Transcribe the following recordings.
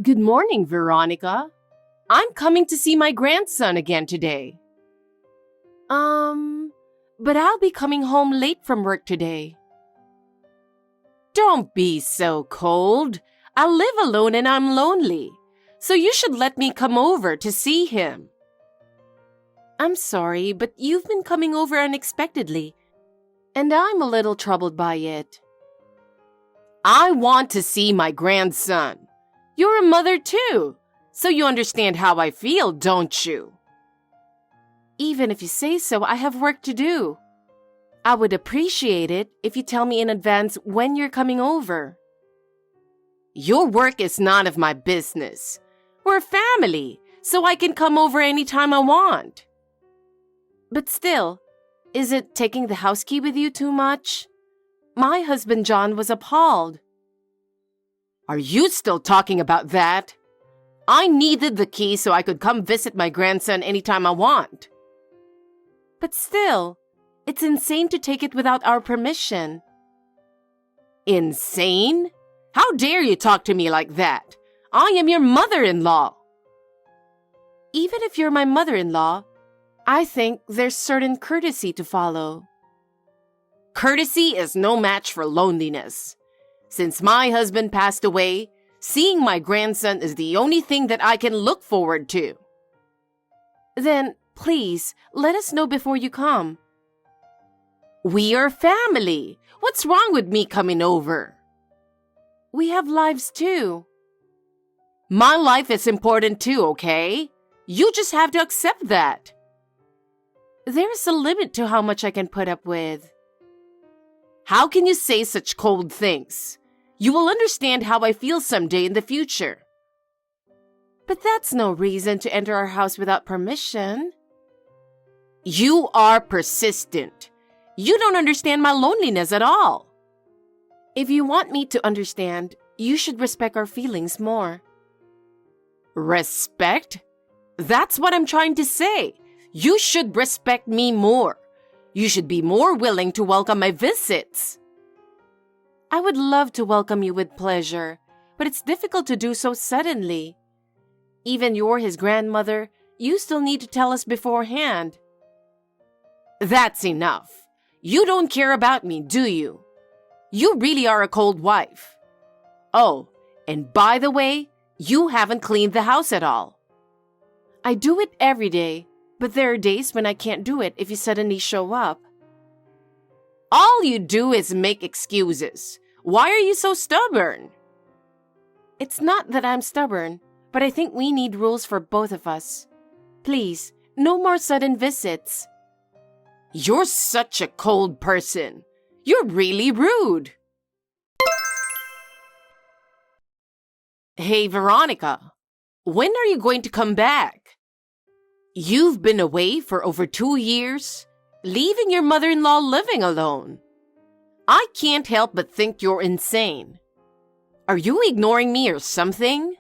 Good morning, Veronica. I'm coming to see my grandson again today. But I'll be coming home late from work today. Don't be so cold. I live alone and I'm lonely, so you should let me come over to see him. I'm sorry, but you've been coming over unexpectedly, and I'm a little troubled by it. I want to see my grandson. You're a mother too, so you understand how I feel, don't you? Even if you say so, I have work to do. I would appreciate it if you tell me in advance when you're coming over. Your work is none of my business. We're a family, so I can come over anytime I want. But still, is it taking the house key with you too much? My husband John was appalled. Are you still talking about that? I needed the key so I could come visit my grandson anytime I want. But still, it's insane to take it without our permission. Insane? How dare you talk to me like that? I am your mother-in-law. Even if you're my mother-in-law, I think there's certain courtesy to follow. Courtesy is no match for loneliness. Since my husband passed away, seeing my grandson is the only thing that I can look forward to. Then, please, let us know before you come. We are family. What's wrong with me coming over? We have lives too. My life is important too, okay? You just have to accept that. There's a limit to how much I can put up with. How can you say such cold things? You will understand how I feel someday in the future. But that's no reason to enter our house without permission. You are persistent. You don't understand my loneliness at all. If you want me to understand, you should respect our feelings more. Respect? That's what I'm trying to say. You should respect me more. You should be more willing to welcome my visits. I would love to welcome you with pleasure, but it's difficult to do so suddenly. Even you're his grandmother, you still need to tell us beforehand. That's enough. You don't care about me, do you? You really are a cold wife. Oh, and by the way, you haven't cleaned the house at all. I do it every day, but there are days when I can't do it if you suddenly show up. All you do is make excuses. Why are you so stubborn? It's not that I'm stubborn, but I think we need rules for both of us. Please, no more sudden visits. You're such a cold person. You're really rude. Hey, Veronica, when are you going to come back? You've been away for over 2 years, leaving your mother-in-law living alone. I can't help but think you're insane. Are you ignoring me or something?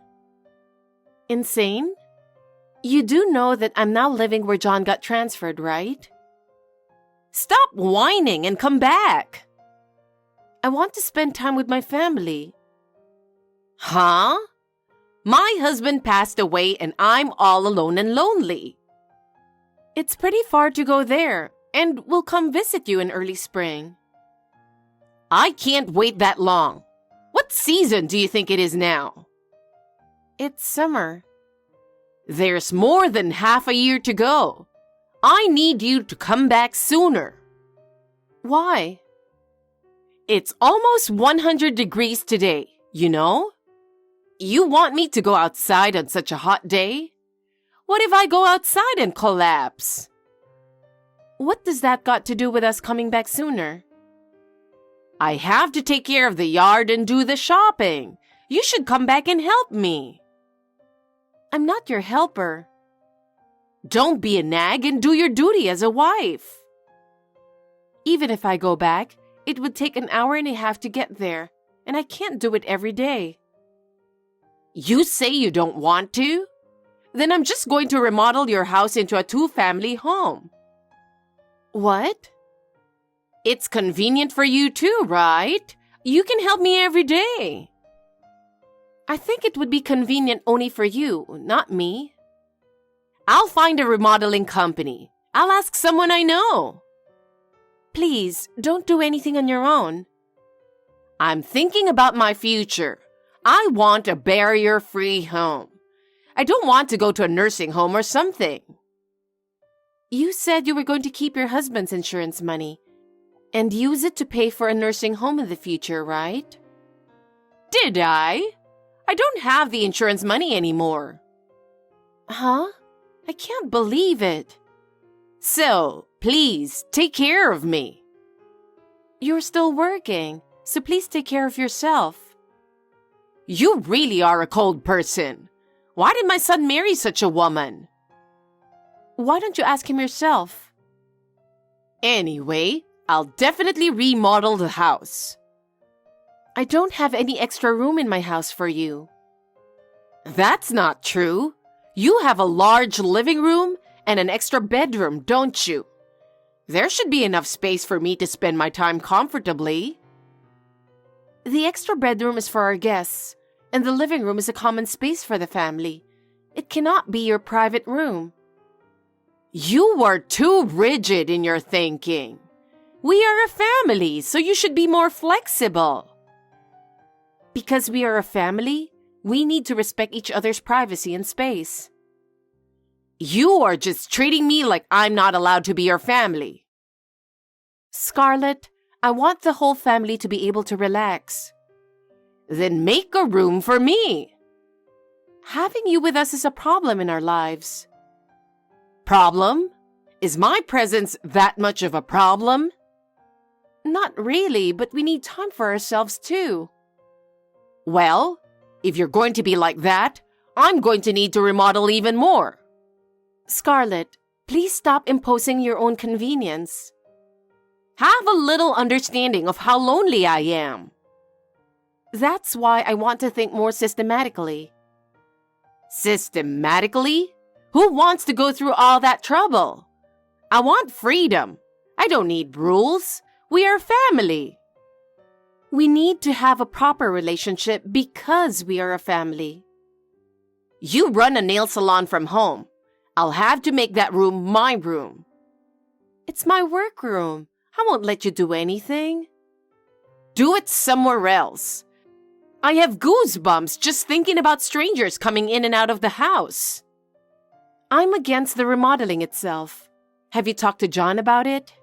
Insane? You do know that I'm now living where John got transferred, right? Stop whining and come back. I want to spend time with my family. Huh? My husband passed away and I'm all alone and lonely. It's pretty far to go there, and we'll come visit you in early spring. I can't wait that long. What season do you think it is now? It's summer. There's more than half a year to go. I need you to come back sooner. Why? It's almost 100 degrees today, you know? You want me to go outside on such a hot day? What if I go outside and collapse? What does that got to do with us coming back sooner? I have to take care of the yard and do the shopping. You should come back and help me. I'm not your helper. Don't be a nag and do your duty as a wife. Even if I go back, it would take an hour and a half to get there, and I can't do it every day. You say you don't want to? Then I'm just going to remodel your house into a 2-family home. What? It's convenient for you too, right? You can help me every day. I think it would be convenient only for you, not me. I'll find a remodeling company. I'll ask someone I know. Please, don't do anything on your own. I'm thinking about my future. I want a barrier-free home. I don't want to go to a nursing home or something. You said you were going to keep your husband's insurance money and use it to pay for a nursing home in the future, right? Did I? I don't have the insurance money anymore. Huh? I can't believe it. So, please, take care of me. You're still working, so please take care of yourself. You really are a cold person. Why did my son marry such a woman? Why don't you ask him yourself? Anyway, I'll definitely remodel the house. I don't have any extra room in my house for you. That's not true. You have a large living room and an extra bedroom, don't you? There should be enough space for me to spend my time comfortably. The extra bedroom is for our guests, and the living room is a common space for the family. It cannot be your private room. You are too rigid in your thinking. We are a family, so you should be more flexible. Because we are a family, we need to respect each other's privacy and space. You are just treating me like I'm not allowed to be your family. Scarlett, I want the whole family to be able to relax. Then make a room for me. Having you with us is a problem in our lives. Problem? Is my presence that much of a problem? Not really, but we need time for ourselves too. Well, if you're going to be like that, I'm going to need to remodel even more. Scarlett, please stop imposing your own convenience. Have a little understanding of how lonely I am. That's why I want to think more systematically. Systematically? Who wants to go through all that trouble? I want freedom. I don't need rules. We are family. We need to have a proper relationship because we are a family. You run a nail salon from home. I'll have to make that room my room. It's my work room. I won't let you do anything. Do it somewhere else. I have goosebumps just thinking about strangers coming in and out of the house. I'm against the remodeling itself. Have you talked to John about it?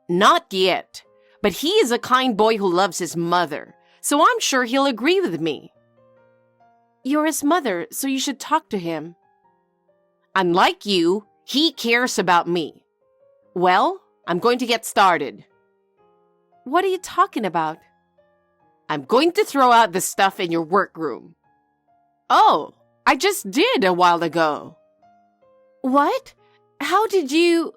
Not yet, but he is a kind boy who loves his mother, so I'm sure he'll agree with me. You're his mother, so you should talk to him. Unlike you, he cares about me. Well, I'm going to get started. What are you talking about? I'm going to throw out the stuff in your workroom. Oh, I just did a while ago. What? How did you...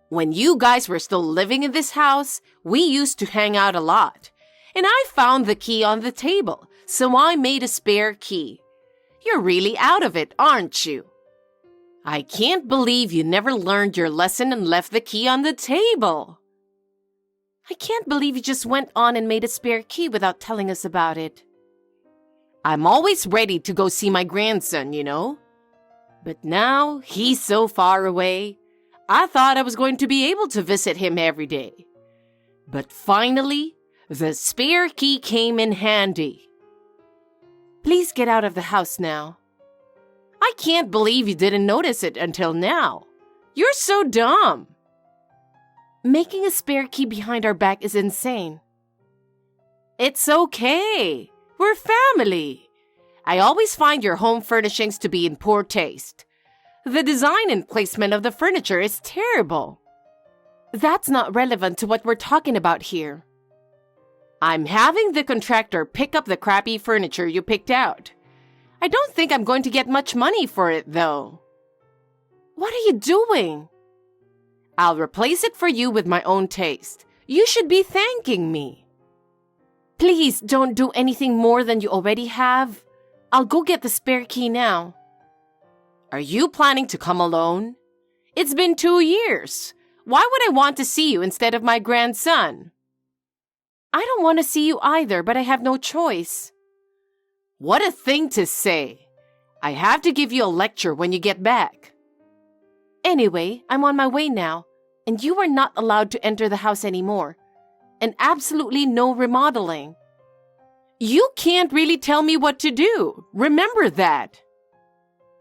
When you guys were still living in this house, we used to hang out a lot. And I found the key on the table, so I made a spare key. You're really out of it, aren't you? I can't believe you never learned your lesson and left the key on the table. I can't believe you just went on and made a spare key without telling us about it. I'm always ready to go see my grandson, you know. But now he's so far away. I thought I was going to be able to visit him every day. But finally, the spare key came in handy. Please get out of the house now. I can't believe you didn't notice it until now. You're so dumb. Making a spare key behind our back is insane. It's okay. We're family. I always find your home furnishings to be in poor taste. The design and placement of the furniture is terrible. That's not relevant to what we're talking about here. I'm having the contractor pick up the crappy furniture you picked out. I don't think I'm going to get much money for it, though. What are you doing? I'll replace it for you with my own taste. You should be thanking me. Please don't do anything more than you already have. I'll go get the spare key now. Are you planning to come alone? It's been 2 years. Why would I want to see you instead of my grandson? I don't want to see you either, but I have no choice. What a thing to say. I have to give you a lecture when you get back. Anyway, I'm on my way now, and you are not allowed to enter the house anymore. And absolutely no remodeling. You can't really tell me what to do. Remember that.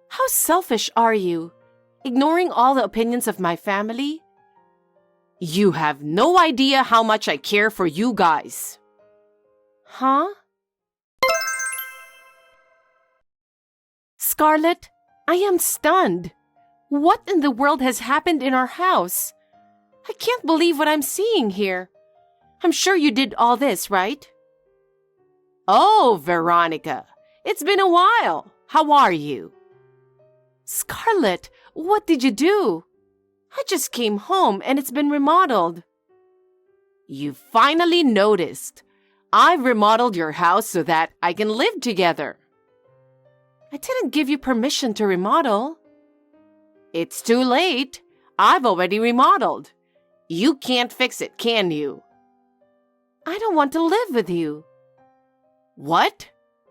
How selfish are you? Ignoring all the opinions of my family? You have no idea how much I care for you guys. Huh? Scarlett, I am stunned. What in the world has happened in our house? I can't believe what I'm seeing here. I'm sure you did all this, right? Oh, Veronica, it's been a while. How are you? Scarlett, what did you do? I just came home and it's been remodeled. You finally noticed. I've remodeled your house so that I can live together. I didn't give you permission to remodel. It's too late. I've already remodeled. You can't fix it, can you? I don't want to live with you. What?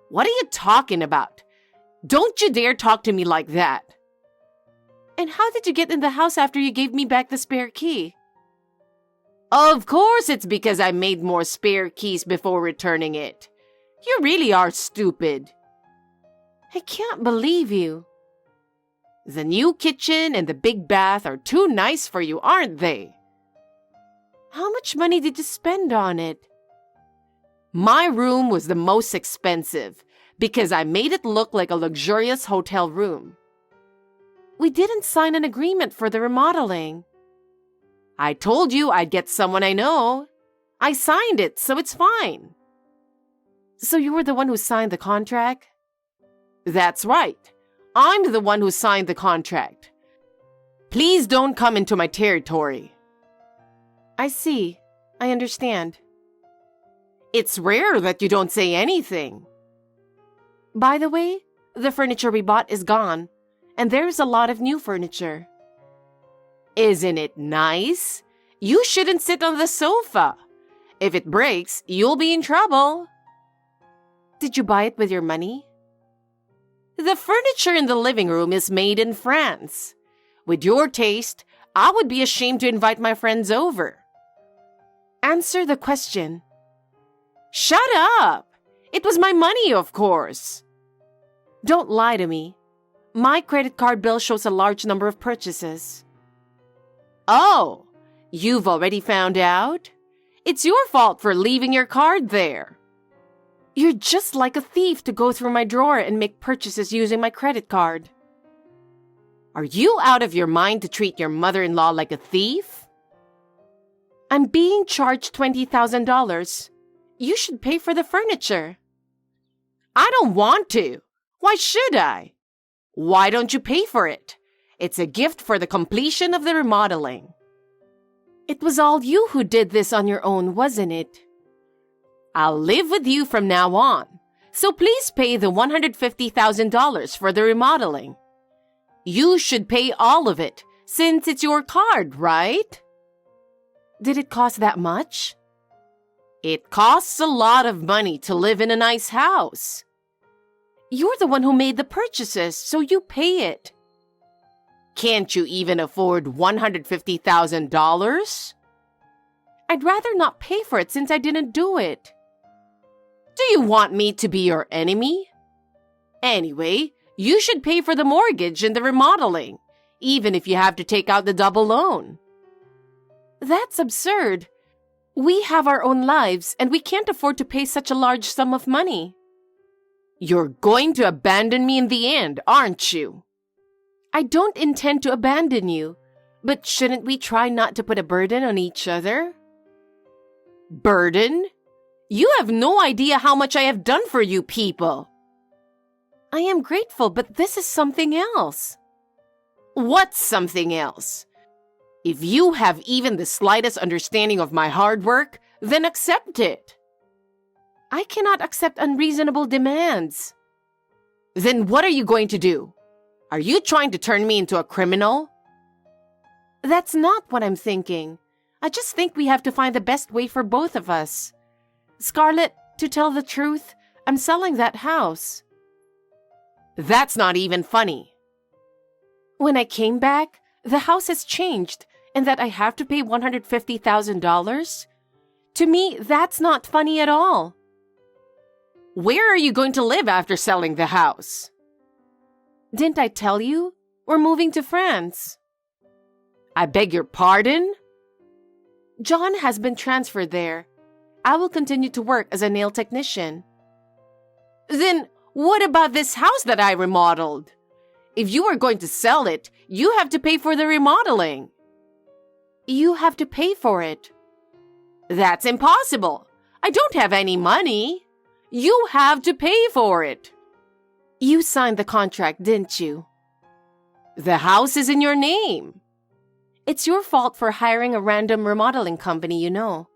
What are you talking about? Don't you dare talk to me like that. And how did you get in the house after you gave me back the spare key? Of course it's because I made more spare keys before returning it. You really are stupid. I can't believe you. The new kitchen and the big bath are too nice for you, aren't they? How much money did you spend on it? My room was the most expensive because I made it look like a luxurious hotel room. We didn't sign an agreement for the remodeling. I told you I'd get someone I know. I signed it, so it's fine. So you were the one who signed the contract? That's right. I'm the one who signed the contract. Please don't come into my territory. I see. I understand. It's rare that you don't say anything. By the way, the furniture we bought is gone, and there's a lot of new furniture. Isn't it nice? You shouldn't sit on the sofa. If it breaks, you'll be in trouble. Did you buy it with your money? The furniture in the living room is made in France. With your taste, I would be ashamed to invite my friends over. Answer the question. Shut up! It was my money, of course. Don't lie to me. My credit card bill shows a large number of purchases. Oh, you've already found out? It's your fault for leaving your card there. You're just like a thief to go through my drawer and make purchases using my credit card. Are you out of your mind to treat your mother-in-law like a thief? I'm being charged $20,000. You should pay for the furniture. I don't want to. Why should I? Why don't you pay for it? It's a gift for the completion of the remodeling. It was all you who did this on your own, wasn't it? I'll live with you from now on, so please pay the $150,000 for the remodeling. You should pay all of it, since it's your card, right? Did it cost that much? It costs a lot of money to live in a nice house. You're the one who made the purchases, so you pay it. Can't you even afford $150,000? I'd rather not pay for it since I didn't do it. Do you want me to be your enemy? Anyway, you should pay for the mortgage and the remodeling, even if you have to take out the double loan. That's absurd. We have our own lives, and we can't afford to pay such a large sum of money. You're going to abandon me in the end, aren't you? I don't intend to abandon you, but shouldn't we try not to put a burden on each other? Burden? You have no idea how much I have done for you people. I am grateful, but this is something else. What's something else? If you have even the slightest understanding of my hard work, then accept it. I cannot accept unreasonable demands. Then what are you going to do? Are you trying to turn me into a criminal? That's not what I'm thinking. I just think we have to find the best way for both of us. Scarlett, to tell the truth, I'm selling that house. That's not even funny. When I came back, the house has changed and that I have to pay $150,000? To me, that's not funny at all. Where are you going to live after selling the house? Didn't I tell you? We're moving to France. I beg your pardon? John has been transferred there. I will continue to work as a nail technician. Then what about this house that I remodeled? If you are going to sell it, you have to pay for the remodeling. You have to pay for it. That's impossible. I don't have any money. You have to pay for it. You signed the contract, didn't you? The house is in your name. It's your fault for hiring a random remodeling company, you know.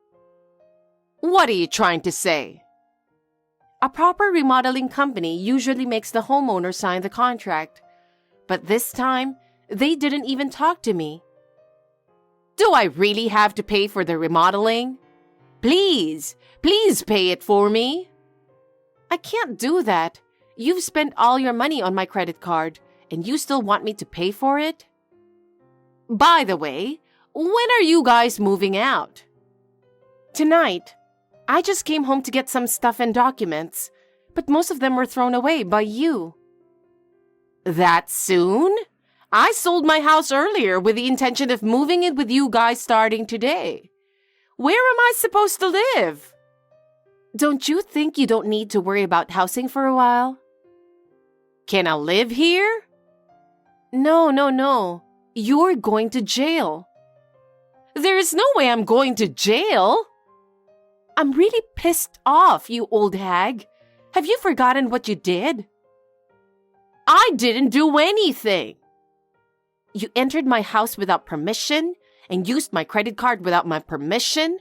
What are you trying to say? A proper remodeling company usually makes the homeowner sign the contract. But this time, they didn't even talk to me. Do I really have to pay for the remodeling? Please pay it for me. I can't do that. You've spent all your money on my credit card, and you still want me to pay for it? By the way, when are you guys moving out? Tonight. I just came home to get some stuff and documents, but most of them were thrown away by you. That soon? I sold my house earlier with the intention of moving in with you guys starting today. Where am I supposed to live? Don't you think you don't need to worry about housing for a while? Can I live here? No. You're going to jail. There's no way I'm going to jail. I'm really pissed off, you old hag. Have you forgotten what you did? I didn't do anything. You entered my house without permission and used my credit card without my permission.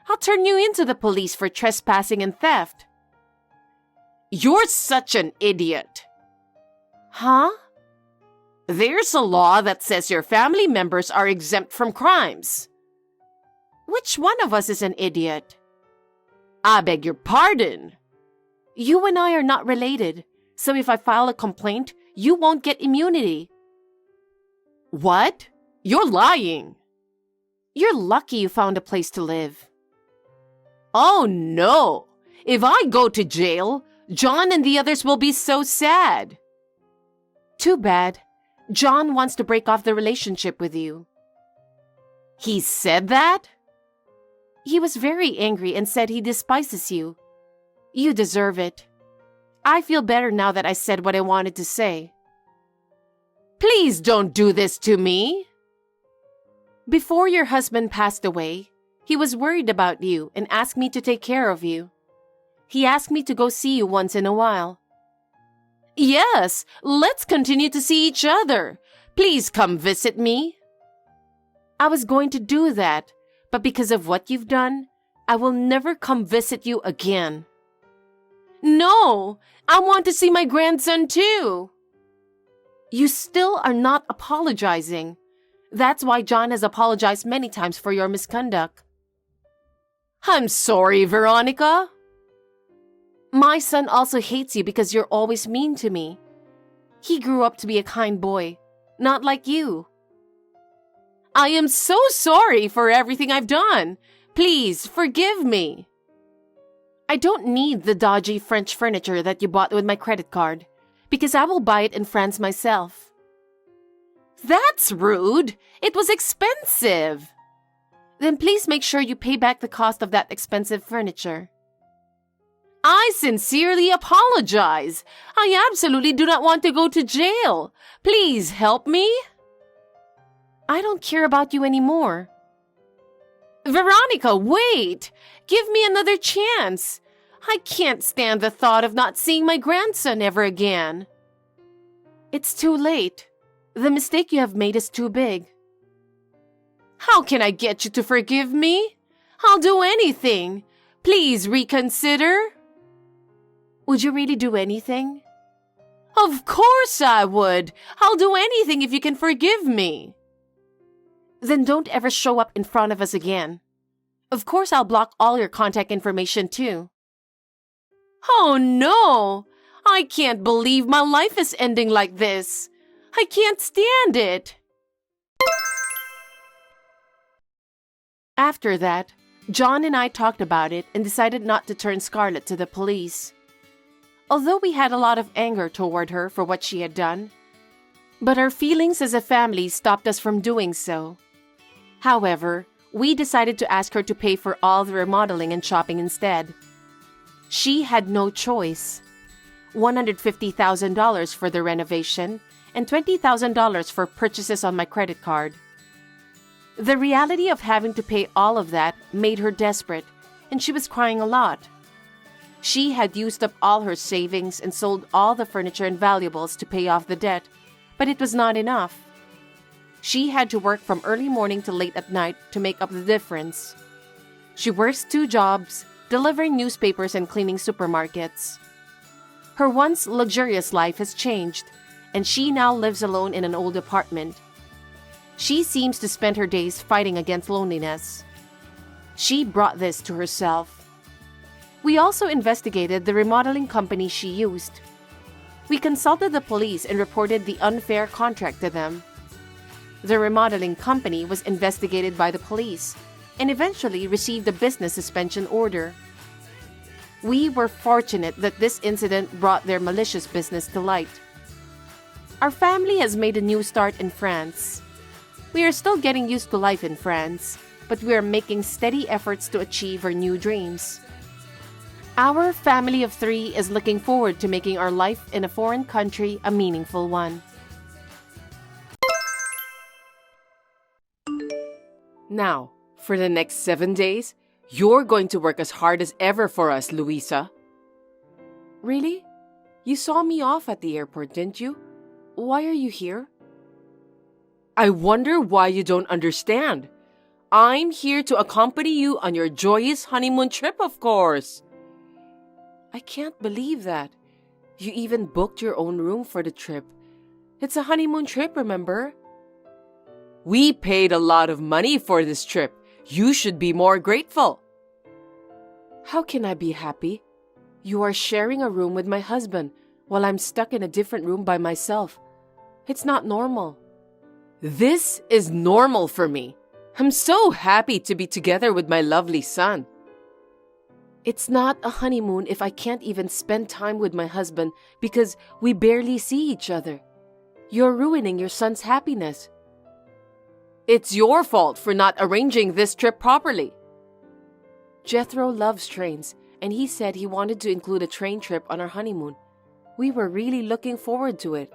I'll turn you into the police for trespassing and theft. You're such an idiot. Huh? There's a law that says your family members are exempt from crimes. Which one of us is an idiot? I beg your pardon. You and I are not related, so if I file a complaint, you won't get immunity. What? You're lying. You're lucky you found a place to live. Oh no! If I go to jail, John and the others will be so sad. Too bad. John wants to break off the relationship with you. He said that? He was very angry and said he despises you. You deserve it. I feel better now that I said what I wanted to say. Please don't do this to me. Before your husband passed away, he was worried about you and asked me to take care of you. He asked me to go see you once in a while. Yes, let's continue to see each other. Please come visit me. I was going to do that, but because of what you've done, I will never come visit you again. No, I want to see my grandson too. You still are not apologizing. That's why John has apologized many times for your misconduct. I'm sorry, Veronica. My son also hates you because you're always mean to me. He grew up to be a kind boy, not like you. I am so sorry for everything I've done. Please forgive me. I don't need the dodgy French furniture that you bought with my credit card, because I will buy it in France myself. That's rude. It was expensive. Then please make sure you pay back the cost of that expensive furniture. I sincerely apologize. I absolutely do not want to go to jail. Please help me. I don't care about you anymore. Veronica, wait! Give me another chance. I can't stand the thought of not seeing my grandson ever again. It's too late. The mistake you have made is too big. How can I get you to forgive me? I'll do anything. Please reconsider. Would you really do anything? Of course I would. I'll do anything if you can forgive me. Then don't ever show up in front of us again. Of course I'll block all your contact information too. Oh no! I can't believe my life is ending like this. I can't stand it. After that, John and I talked about it and decided not to turn Scarlett to the police. Although we had a lot of anger toward her for what she had done, but our feelings as a family stopped us from doing so. However, we decided to ask her to pay for all the remodeling and shopping instead. She had no choice. $150,000 for the renovation and $20,000 for purchases on my credit card. The reality of having to pay all of that made her desperate, and she was crying a lot. She had used up all her savings and sold all the furniture and valuables to pay off the debt, but it was not enough. She had to work from early morning to late at night to make up the difference. She works 2 jobs, delivering newspapers and cleaning supermarkets. Her once luxurious life has changed, and she now lives alone in an old apartment. She seems to spend her days fighting against loneliness. She brought this to herself. We also investigated the remodeling company she used. We consulted the police and reported the unfair contract to them. The remodeling company was investigated by the police and eventually received a business suspension order. We were fortunate that this incident brought their malicious business to light. Our family has made a new start in France. We are still getting used to life in France, but we are making steady efforts to achieve our new dreams. Our family of 3 is looking forward to making our life in a foreign country a meaningful one. Now, for the next 7 days, you're going to work as hard as ever for us, Louisa. Really? You saw me off at the airport, didn't you? Why are you here? I wonder why you don't understand. I'm here to accompany you on your joyous honeymoon trip, of course. I can't believe that. You even booked your own room for the trip. It's a honeymoon trip, remember? We paid a lot of money for this trip. You should be more grateful. How can I be happy? You are sharing a room with my husband while I'm stuck in a different room by myself. It's not normal. This is normal for me. I'm so happy to be together with my lovely son. It's not a honeymoon if I can't even spend time with my husband because we barely see each other. You're ruining your son's happiness. It's your fault for not arranging this trip properly. Jethro loves trains, and he said he wanted to include a train trip on our honeymoon. We were really looking forward to it.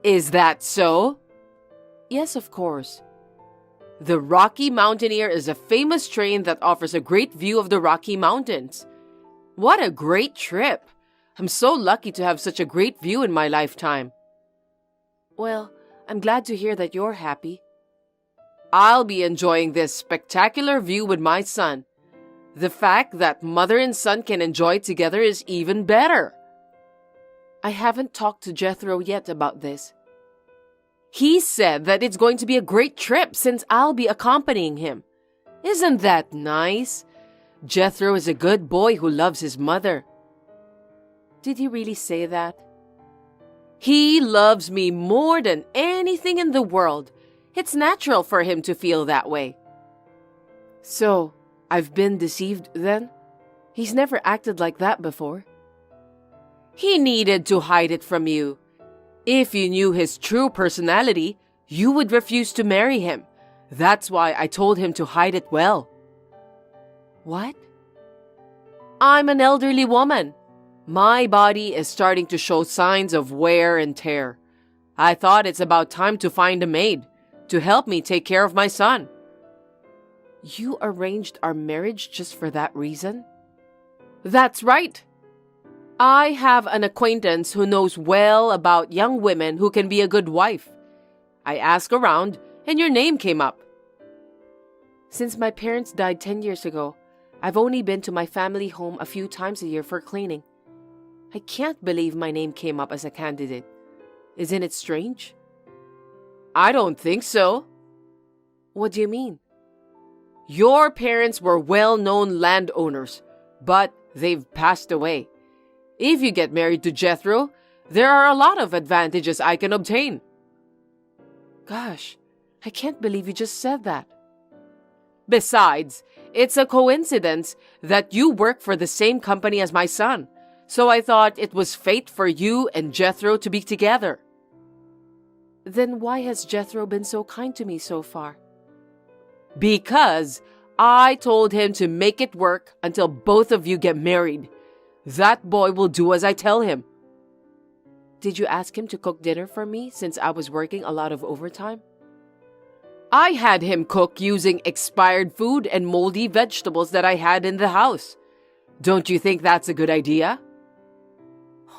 Is that so? Yes, of course. The Rocky Mountaineer is a famous train that offers a great view of the Rocky Mountains. What a great trip! I'm so lucky to have such a great view in my lifetime. Well, I'm glad to hear that you're happy. I'll be enjoying this spectacular view with my son. The fact that mother and son can enjoy it together is even better. I haven't talked to Jethro yet about this. He said that it's going to be a great trip since I'll be accompanying him. Isn't that nice? Jethro is a good boy who loves his mother. Did he really say that? He loves me more than anything in the world. It's natural for him to feel that way. So, I've been deceived then? He's never acted like that before. He needed to hide it from you. If you knew his true personality, you would refuse to marry him. That's why I told him to hide it well. What? I'm an elderly woman. My body is starting to show signs of wear and tear. I thought it's about time to find a maid to help me take care of my son. You arranged our marriage just for that reason? That's right. I have an acquaintance who knows well about young women who can be a good wife. I asked around, and your name came up. Since my parents died 10 years ago, I've only been to my family home a few times a year for cleaning. I can't believe my name came up as a candidate. Isn't it strange? I don't think so. What do you mean? Your parents were well-known landowners, but They've passed away. If you get married to Jethro, there are a lot of advantages I can obtain. Gosh, I can't believe you just said that. Besides, it's a coincidence that you work for the same company as my son, so I thought it was fate for you and Jethro to be together. Then why has Jethro been so kind to me so far? Because I told him to make it work until both of you get married. That boy will do as I tell him. Did you ask him to cook dinner for me since I was working a lot of overtime? I had him cook using expired food and moldy vegetables that I had in the house. Don't you think that's a good idea?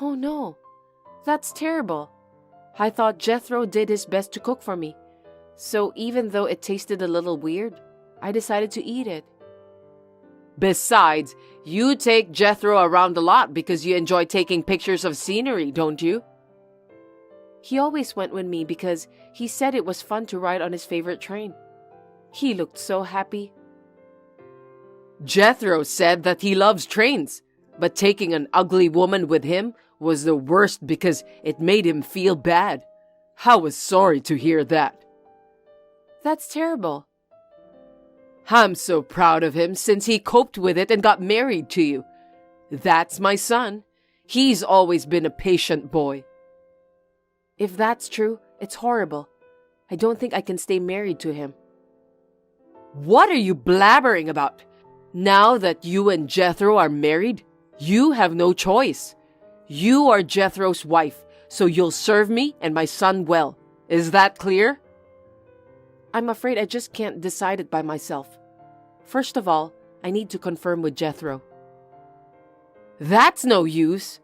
Oh no, that's terrible. I thought Jethro did his best to cook for me. So even though it tasted a little weird, I decided to eat it. Besides, you take Jethro around a lot because you enjoy taking pictures of scenery, don't you? He always went with me because he said it was fun to ride on his favorite train. He looked so happy. Jethro said that he loves trains, but taking an ugly woman with him was the worst because it made him feel bad. I was sorry to hear that. That's terrible. I'm so proud of him since he coped with it and got married to you. That's my son. He's always been a patient boy. If that's true, it's horrible. I don't think I can stay married to him. What are you blabbering about? Now that you and Jethro are married, you have no choice. You are Jethro's wife, so you'll serve me and my son well. Is that clear? I'm afraid I just can't decide it by myself. First of all, I need to confirm with Jethro. That's no use.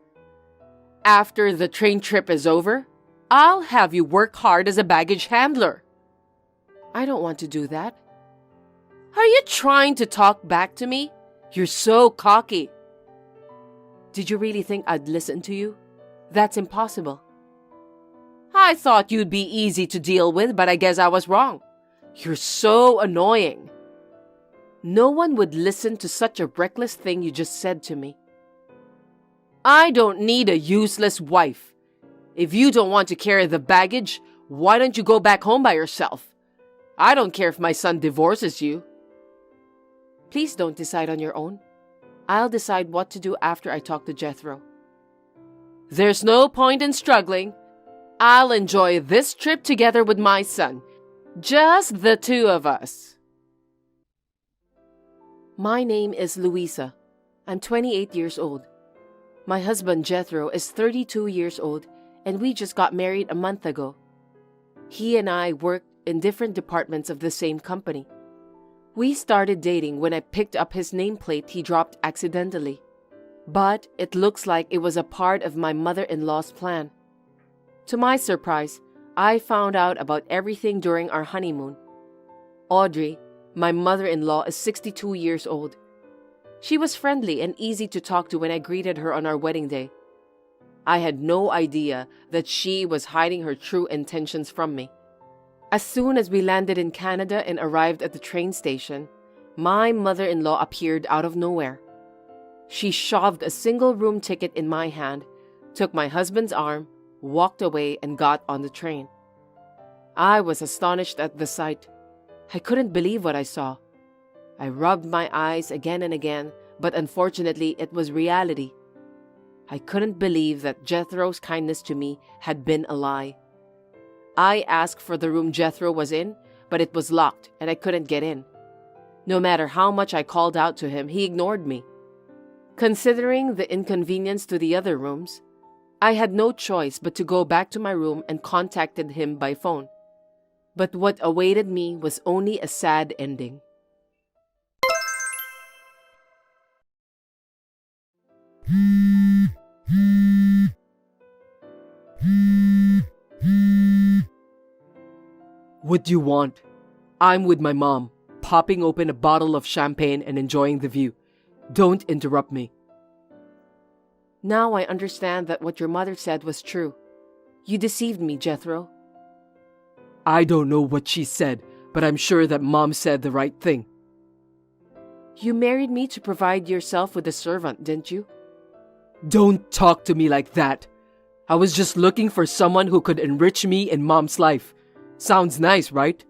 After the train trip is over, I'll have you work hard as a baggage handler. I don't want to do that. Are you trying to talk back to me? You're so cocky. Did you really think I'd listen to you? That's impossible. I thought you'd be easy to deal with, but I guess I was wrong. You're so annoying. No one would listen to such a reckless thing you just said to me. I don't need a useless wife. If you don't want to carry the baggage, why don't you go back home by yourself? I don't care if my son divorces you. Please don't decide on your own. I'll decide what to do after I talk to Jethro. There's no point in struggling. I'll enjoy this trip together with my son. Just the two of us. My name is Luisa. I'm 28 years old. My husband Jethro is 32 years old, and we just got married a month ago. He and I worked in different departments of the same company. We started dating when I picked up his nameplate he dropped accidentally. But it looks like it was a part of my mother-in-law's plan. To my surprise, I found out about everything during our honeymoon. Audrey, my mother-in-law, is 62 years old. She was friendly and easy to talk to when I greeted her on our wedding day. I had no idea that she was hiding her true intentions from me. As soon as we landed in Canada and arrived at the train station, my mother-in-law appeared out of nowhere. She shoved a single-room ticket in my hand, took my husband's arm, walked away, and got on the train. I was astonished at the sight. I couldn't believe what I saw. I rubbed my eyes again and again, but unfortunately it was reality. I couldn't believe that Jethro's kindness to me had been a lie. I asked for the room Jethro was in, but it was locked and I couldn't get in. No matter how much I called out to him, he ignored me. Considering the inconvenience to the other rooms, I had no choice but to go back to my room and contacted him by phone. But what awaited me was only a sad ending. What do you want? I'm with my mom, popping open a bottle of champagne and enjoying the view. Don't interrupt me. Now I understand that what your mother said was true. You deceived me, Jethro. I don't know what she said, but I'm sure that Mom said the right thing. You married me to provide yourself with a servant, didn't you? Don't talk to me like that. I was just looking for someone who could enrich me in Mom's life. Sounds nice, right?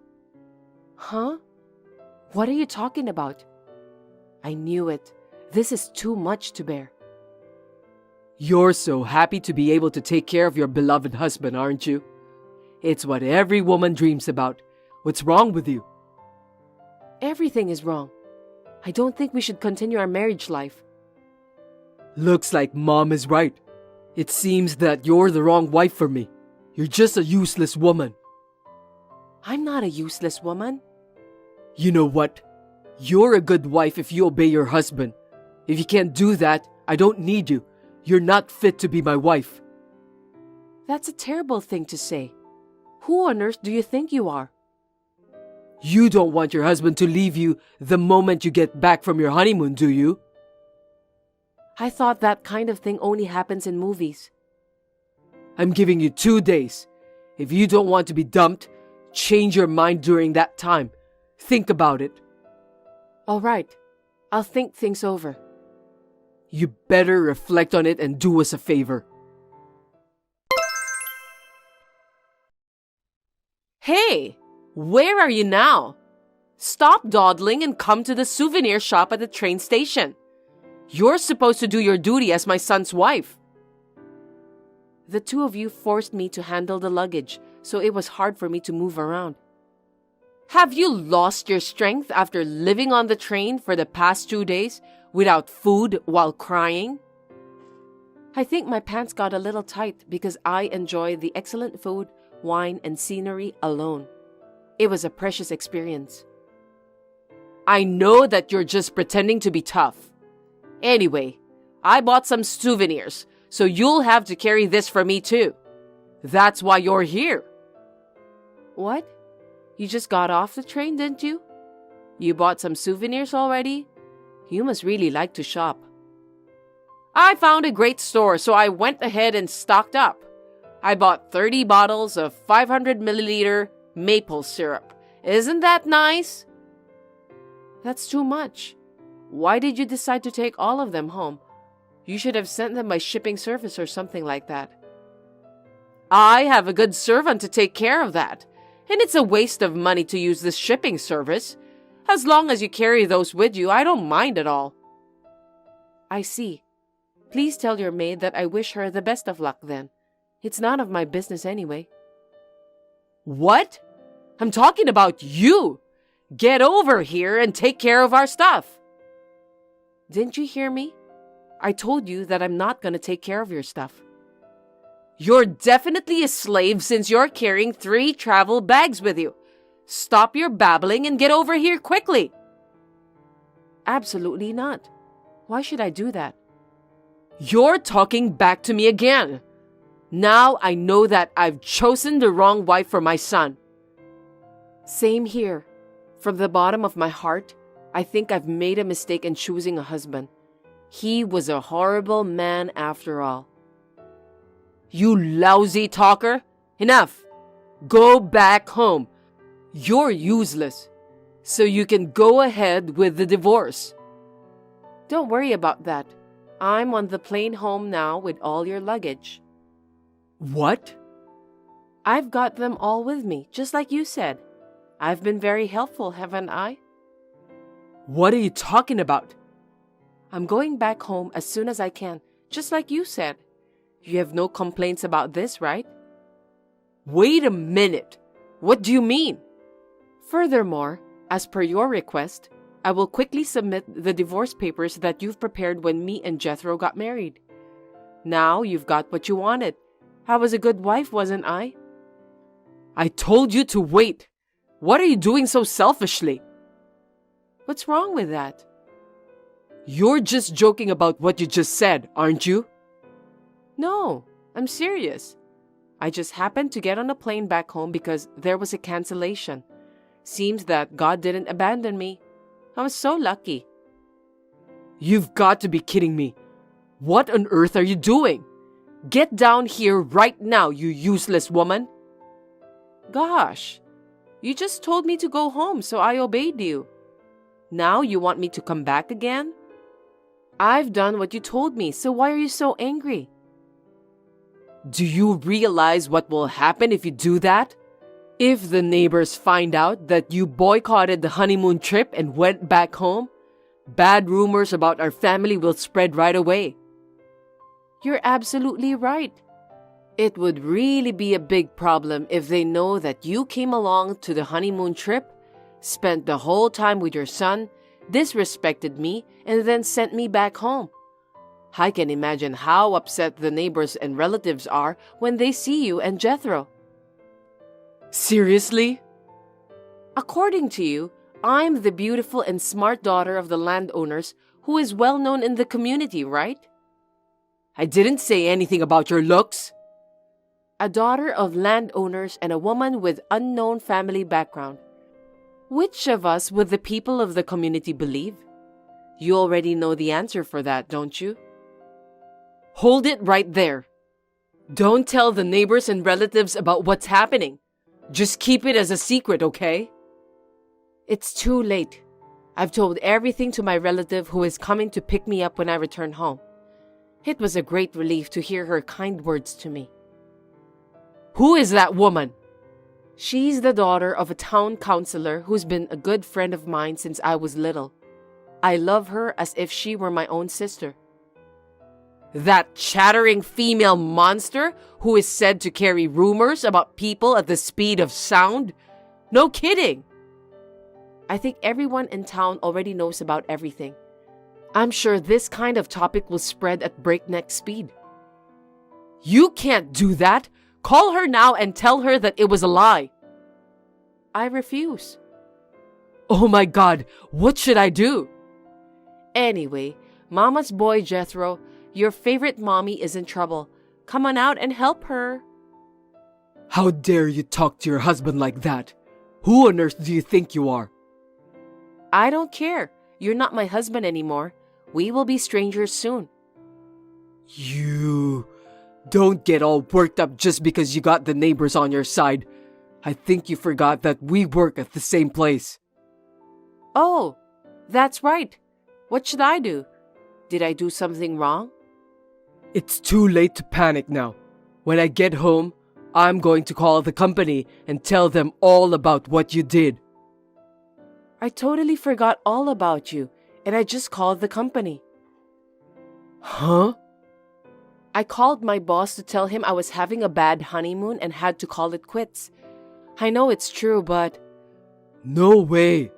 Huh? What are you talking about? I knew it. This is too much to bear. You're so happy to be able to take care of your beloved husband, aren't you? It's what every woman dreams about. What's wrong with you? Everything is wrong. I don't think we should continue our marriage life. Looks like Mom is right. It seems that you're the wrong wife for me. You're just a useless woman. I'm not a useless woman. You know what? You're a good wife if you obey your husband. If you can't do that, I don't need you. You're not fit to be my wife. That's a terrible thing to say. Who on earth do you think you are? You don't want your husband to leave you the moment you get back from your honeymoon, do you? I thought that kind of thing only happens in movies. I'm giving you 2 days. If you don't want to be dumped, change your mind during that time. Think about it. All right. I'll think things over. You better reflect on it and do us a favor. Hey! Where are you now? Stop dawdling and come to the souvenir shop at the train station. You're supposed to do your duty as my son's wife. The two of you forced me to handle the luggage, so it was hard for me to move around. Have you lost your strength after living on the train for the past 2 days without food while crying? I think my pants got a little tight because I enjoy the excellent food, wine, and scenery alone. It was a precious experience. I know that you're just pretending to be tough. Anyway, I bought some souvenirs, so you'll have to carry this for me too. That's why you're here. What? You just got off the train, didn't you? You bought some souvenirs already? You must really like to shop. I found a great store, so I went ahead and stocked up. I bought 30 bottles of 500 milliliter maple syrup. Isn't that nice? That's too much. Why did you decide to take all of them home? You should have sent them by shipping service or something like that. I have a good servant to take care of that, and it's a waste of money to use this shipping service. As long as you carry those with you, I don't mind at all. I see. Please tell your maid that I wish her the best of luck then. It's none of my business anyway. What? I'm talking about you! Get over here and take care of our stuff! Didn't you hear me? I told you that I'm not going to take care of your stuff. You're definitely a slave since you're carrying 3 travel bags with you. Stop your babbling and get over here quickly. Absolutely not. Why should I do that? You're talking back to me again. Now I know that I've chosen the wrong wife for my son. Same here. From the bottom of my heart, I think I've made a mistake in choosing a husband. He was a horrible man after all. You lousy talker! Enough! Go back home. You're useless. So you can go ahead with the divorce. Don't worry about that. I'm on the plane home now with all your luggage. What? I've got them all with me, just like you said. I've been very helpful, haven't I? What are you talking about? I'm going back home as soon as I can, just like you said. You have no complaints about this, right? Wait a minute. What do you mean? Furthermore, as per your request, I will quickly submit the divorce papers that you've prepared when me and Jethro got married. Now you've got what you wanted. I was a good wife, wasn't I? I told you to wait. What are you doing so selfishly? What's wrong with that? You're just joking about what you just said, aren't you? No, I'm serious. I just happened to get on a plane back home because there was a cancellation. Seems that God didn't abandon me. I was so lucky. You've got to be kidding me. What on earth are you doing? Get down here right now, you useless woman. Gosh, you just told me to go home, so I obeyed you. Now you want me to come back again? I've done what you told me, so why are you so angry? Do you realize what will happen if you do that? If the neighbors find out that you boycotted the honeymoon trip and went back home, bad rumors about our family will spread right away. You're absolutely right. It would really be a big problem if they know that you came along to the honeymoon trip, spent the whole time with your son, disrespected me, and then sent me back home. I can imagine how upset the neighbors and relatives are when they see you and Jethro. Seriously? According to you, I'm the beautiful and smart daughter of the landowners who is well known in the community, right? I didn't say anything about your looks. A daughter of landowners and a woman with unknown family background. Which of us would the people of the community believe? You already know the answer for that, don't you? Hold it right there. Don't tell the neighbors and relatives about what's happening. Just keep it as a secret, okay? It's too late. I've told everything to my relative who is coming to pick me up when I return home. It was a great relief to hear her kind words to me. Who is that woman? She's the daughter of a town councilor who's been a good friend of mine since I was little. I love her as if she were my own sister. That chattering female monster who is said to carry rumors about people at the speed of sound? No kidding! I think everyone in town already knows about everything. I'm sure this kind of topic will spread at breakneck speed. You can't do that! Call her now and tell her that it was a lie. I refuse. Oh my God, what should I do? Anyway, Mama's boy Jethro, your favorite mommy is in trouble. Come on out and help her. How dare you talk to your husband like that? Who on earth do you think you are? I don't care. You're not my husband anymore. We will be strangers soon. You... Don't get all worked up just because you got the neighbors on your side. I think you forgot that we work at the same place. Oh, that's right. What should I do? Did I do something wrong? It's too late to panic now. When I get home, I'm going to call the company and tell them all about what you did. I totally forgot all about you, and I just called the company. Huh? I called my boss to tell him I was having a bad honeymoon and had to call it quits. I know it's true, but... No way!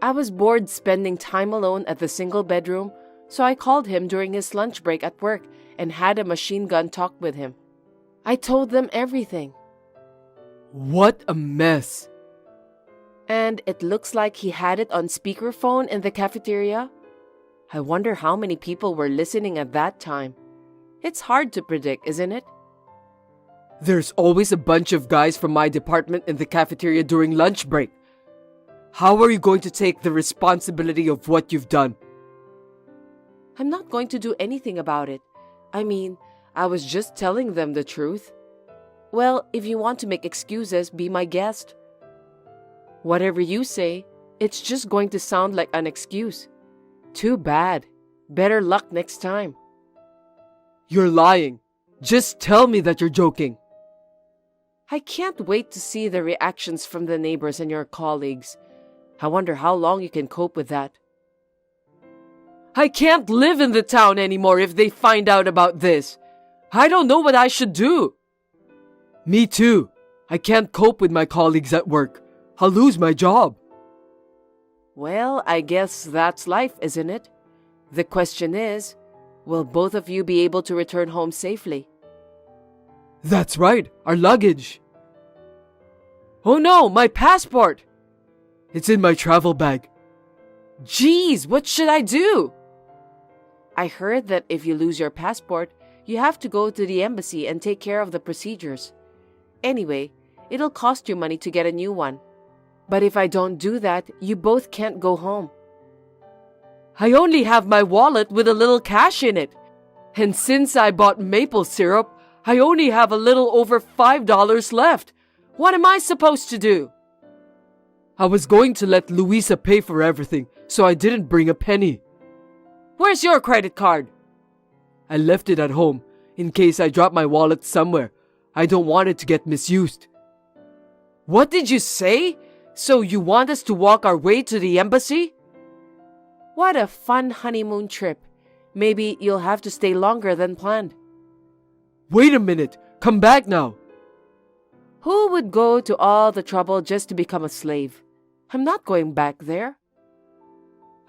I was bored spending time alone at the single bedroom, so I called him during his lunch break at work and had a machine gun talk with him. I told them everything. What a mess! And it looks like he had it on speakerphone in the cafeteria. I wonder how many people were listening at that time. It's hard to predict, isn't it? There's always a bunch of guys from my department in the cafeteria during lunch break. How are you going to take the responsibility of what you've done? I'm not going to do anything about it. I mean, I was just telling them the truth. Well, if you want to make excuses, be my guest. Whatever you say, it's just going to sound like an excuse. Too bad. Better luck next time. You're lying. Just tell me that you're joking. I can't wait to see the reactions from the neighbors and your colleagues. I wonder how long you can cope with that. I can't live in the town anymore if they find out about this. I don't know what I should do. Me too. I can't cope with my colleagues at work. I'll lose my job. Well, I guess that's life, isn't it? The question is, will both of you be able to return home safely? That's right, our luggage. Oh no, my passport! It's in my travel bag. Geez, what should I do? I heard that if you lose your passport, you have to go to the embassy and take care of the procedures. Anyway, it'll cost you money to get a new one. But if I don't do that, you both can't go home. I only have my wallet with a little cash in it. And since I bought maple syrup, I only have a little over $5 left. What am I supposed to do? I was going to let Louisa pay for everything, so I didn't bring a penny. Where's your credit card? I left it at home, in case I drop my wallet somewhere. I don't want it to get misused. What did you say? So you want us to walk our way to the embassy? What a fun honeymoon trip. Maybe you'll have to stay longer than planned. Wait a minute, come back now. Who would go to all the trouble just to become a slave? I'm not going back there.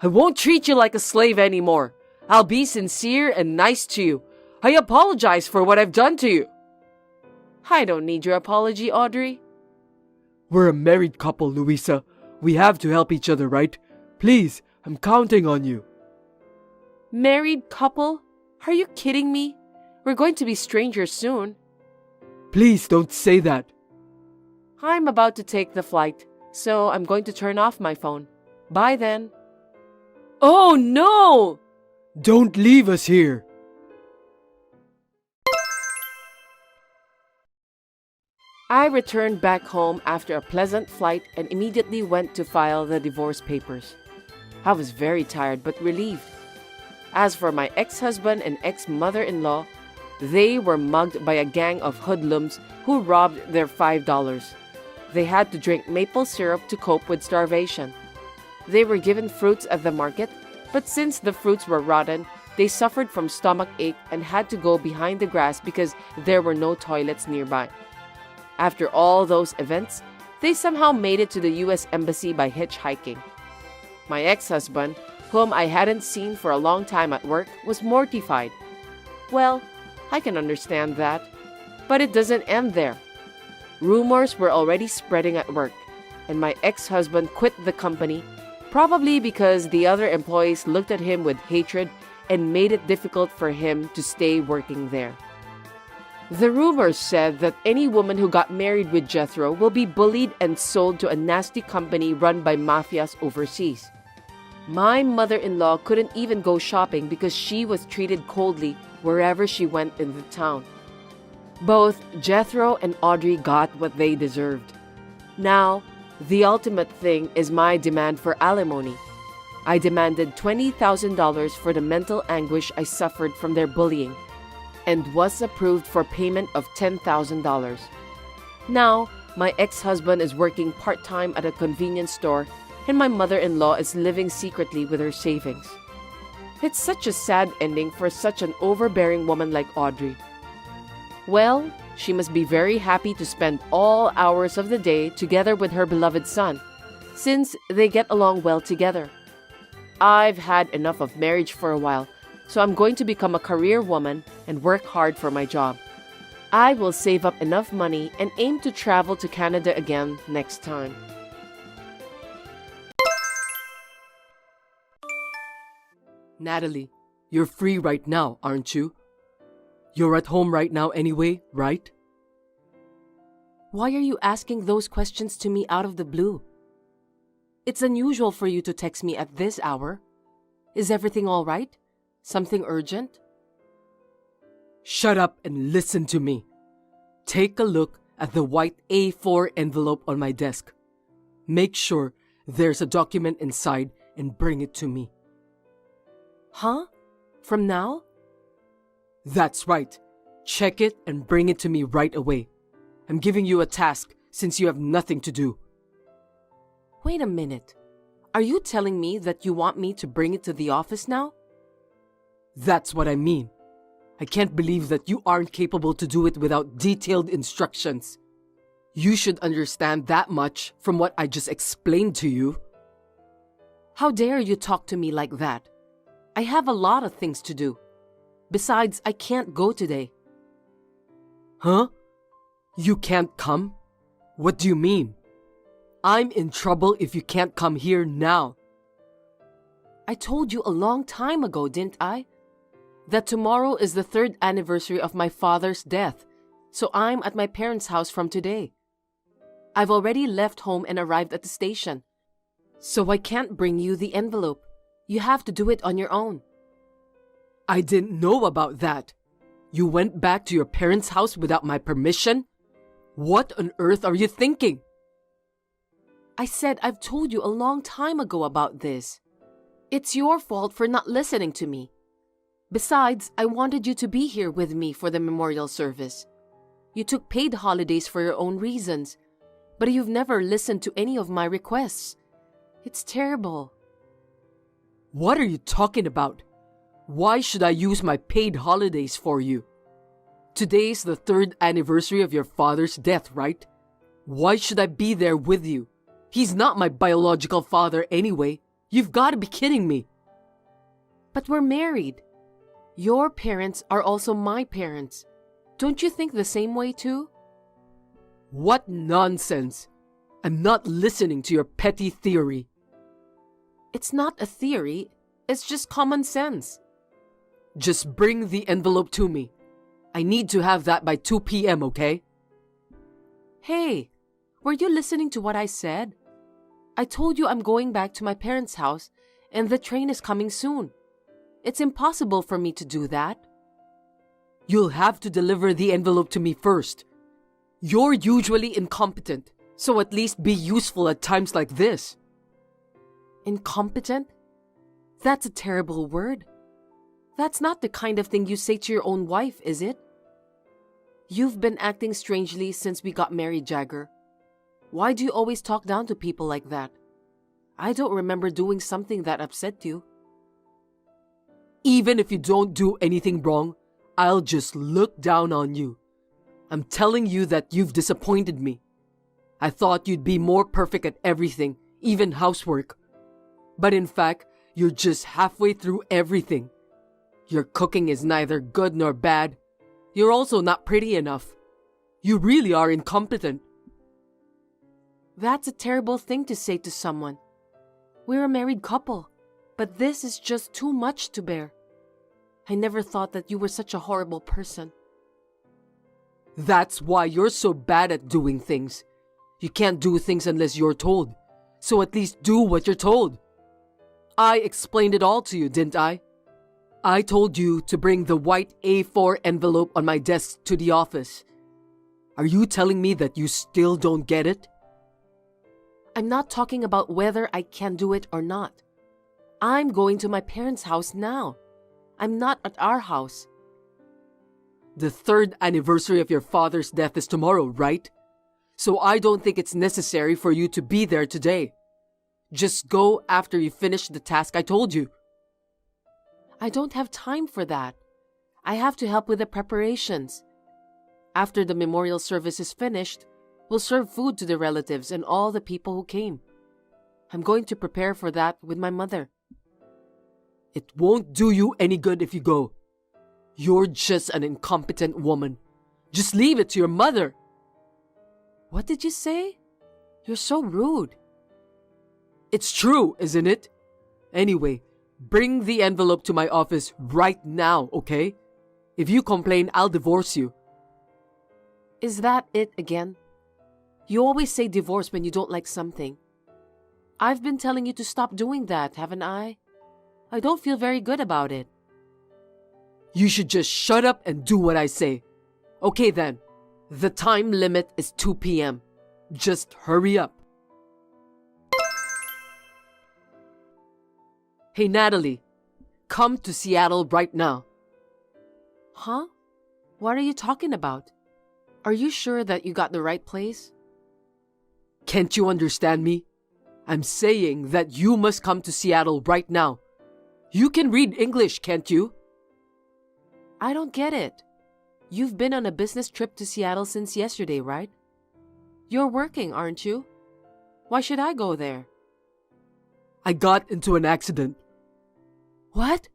I won't treat you like a slave anymore. I'll be sincere and nice to you. I apologize for what I've done to you. I don't need your apology, Audrey. We're a married couple, Louisa. We have to help each other, right? Please, I'm counting on you. Married couple? Are you kidding me? We're going to be strangers soon. Please don't say that. I'm about to take the flight, so I'm going to turn off my phone. Bye then. Oh no! Don't leave us here. I returned back home after a pleasant flight and immediately went to file the divorce papers. I was very tired but relieved. As for my ex-husband and ex-mother-in-law, they were mugged by a gang of hoodlums who robbed their $5. They had to drink maple syrup to cope with starvation. They were given fruits at the market, but since the fruits were rotten, they suffered from stomach ache and had to go behind the grass because there were no toilets nearby. After all those events, they somehow made it to the U.S. Embassy by hitchhiking. My ex-husband, whom I hadn't seen for a long time at work, was mortified. Well, I can understand that. But it doesn't end there. Rumors were already spreading at work, and my ex-husband quit the company, probably because the other employees looked at him with hatred and made it difficult for him to stay working there. The rumors said that any woman who got married with Jethro will be bullied and sold to a nasty company run by mafias overseas. My mother-in-law couldn't even go shopping because she was treated coldly wherever she went in the town. Both Jethro and Audrey got what they deserved. Now, the ultimate thing is my demand for alimony. I demanded $20,000 for the mental anguish I suffered from their bullying, and was approved for payment of $10,000. Now, my ex-husband is working part-time at a convenience store, and my mother-in-law is living secretly with her savings. It's such a sad ending for such an overbearing woman like Audrey. Well, she must be very happy to spend all hours of the day together with her beloved son, since they get along well together. I've had enough of marriage for a while, so I'm going to become a career woman and work hard for my job. I will save up enough money and aim to travel to Canada again next time. Natalie, you're free right now, aren't you? You're at home right now anyway, right? Why are you asking those questions to me out of the blue? It's unusual for you to text me at this hour. Is everything all right? Something urgent? Shut up and listen to me. Take a look at the white A4 envelope on my desk. Make sure there's a document inside and bring it to me. Huh? From now? That's right. Check it and bring it to me right away. I'm giving you a task since you have nothing to do. Wait a minute. Are you telling me that you want me to bring it to the office now? That's what I mean. I can't believe that you aren't capable to do it without detailed instructions. You should understand that much from what I just explained to you. How dare you talk to me like that? I have a lot of things to do. Besides, I can't go today. Huh? You can't come? What do you mean? I'm in trouble if you can't come here now. I told you a long time ago, didn't I? That tomorrow is the 3rd anniversary of my father's death, so I'm at my parents' house from today. I've already left home and arrived at the station, so I can't bring you the envelope. You have to do it on your own. I didn't know about that. You went back to your parents' house without my permission? What on earth are you thinking? I said I've told you a long time ago about this. It's your fault for not listening to me. Besides, I wanted you to be here with me for the memorial service. You took paid holidays for your own reasons, but you've never listened to any of my requests. It's terrible. What are you talking about? Why should I use my paid holidays for you? Today's the 3rd anniversary of your father's death, right? Why should I be there with you? He's not my biological father anyway. You've got to be kidding me. But we're married. Your parents are also my parents. Don't you think the same way too? What nonsense! I'm not listening to your petty theory. It's not a theory, it's just common sense. Just bring the envelope to me. I need to have that by 2 p.m., okay? Hey, were you listening to what I said? I told you I'm going back to my parents' house and the train is coming soon. It's impossible for me to do that. You'll have to deliver the envelope to me first. You're usually incompetent, so at least be useful at times like this. Incompetent? That's a terrible word. That's not the kind of thing you say to your own wife, is it? You've been acting strangely since we got married, Jagger. Why do you always talk down to people like that? I don't remember doing something that upset you. Even if you don't do anything wrong, I'll just look down on you. I'm telling you that you've disappointed me. I thought you'd be more perfect at everything, even housework. But in fact, you're just halfway through everything. Your cooking is neither good nor bad. You're also not pretty enough. You really are incompetent. That's a terrible thing to say to someone. We're a married couple, but this is just too much to bear. I never thought that you were such a horrible person. That's why you're so bad at doing things. You can't do things unless you're told. So at least do what you're told. I explained it all to you, didn't I? I told you to bring the white A4 envelope on my desk to the office. Are you telling me that you still don't get it? I'm not talking about whether I can do it or not. I'm going to my parents' house now. I'm not at our house. The 3rd anniversary of your father's death is tomorrow, right? So I don't think it's necessary for you to be there today. Just go after you finish the task I told you. I don't have time for that. I have to help with the preparations. After the memorial service is finished, we'll serve food to the relatives and all the people who came. I'm going to prepare for that with my mother. It won't do you any good if you go. You're just an incompetent woman. Just leave it to your mother. What did you say? You're so rude. It's true, isn't it? Anyway, bring the envelope to my office right now, okay? If you complain, I'll divorce you. Is that it again? You always say divorce when you don't like something. I've been telling you to stop doing that, haven't I? I don't feel very good about it. You should just shut up and do what I say. Okay then, the time limit is 2 p.m. Just hurry up. Hey Natalie, come to Seattle right now. Huh? What are you talking about? Are you sure that you got the right place? Can't you understand me? I'm saying that you must come to Seattle right now. You can read English, can't you? I don't get it. You've been on a business trip to Seattle since yesterday, right? You're working, aren't you? Why should I go there? I got into an accident. What?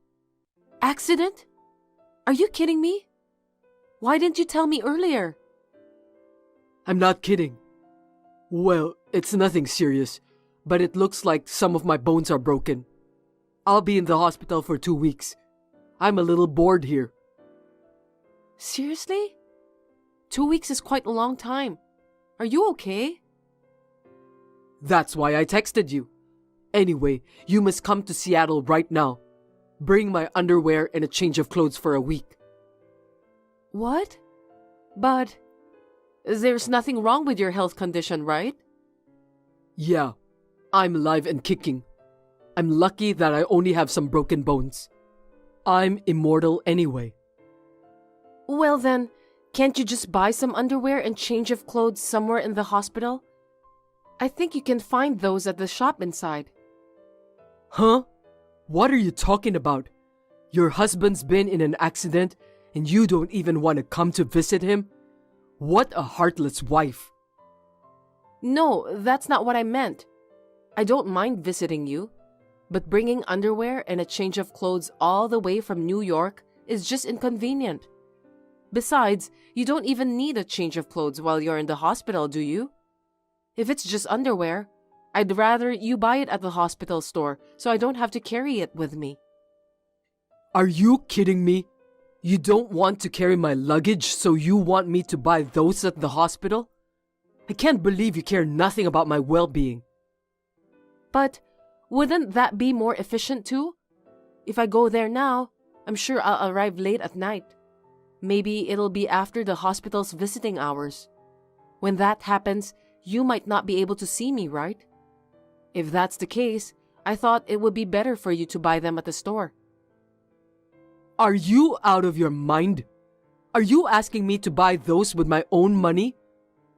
Accident? Are you kidding me? Why didn't you tell me earlier? I'm not kidding. Well, it's nothing serious, but it looks like some of my bones are broken. I'll be in the hospital for 2 weeks. I'm a little bored here. Seriously? 2 weeks is quite a long time. Are you okay? That's why I texted you. Anyway, you must come to Seattle right now. Bring my underwear and a change of clothes for a week. What? But there's nothing wrong with your health condition, right? Yeah, I'm alive and kicking. I'm lucky that I only have some broken bones. I'm immortal anyway. Well then, can't you just buy some underwear and change of clothes somewhere in the hospital? I think you can find those at the shop inside. Huh? What are you talking about? Your husband's been in an accident and you don't even want to come to visit him? What a heartless wife. No, that's not what I meant. I don't mind visiting you, but bringing underwear and a change of clothes all the way from New York is just inconvenient. Besides, you don't even need a change of clothes while you're in the hospital, do you? If it's just underwear, I'd rather you buy it at the hospital store so I don't have to carry it with me. Are you kidding me? You don't want to carry my luggage, so you want me to buy those at the hospital? I can't believe you care nothing about my well-being. But wouldn't that be more efficient too? If I go there now, I'm sure I'll arrive late at night. Maybe it'll be after the hospital's visiting hours. When that happens, you might not be able to see me, right? If that's the case, I thought it would be better for you to buy them at the store. Are you out of your mind? Are you asking me to buy those with my own money?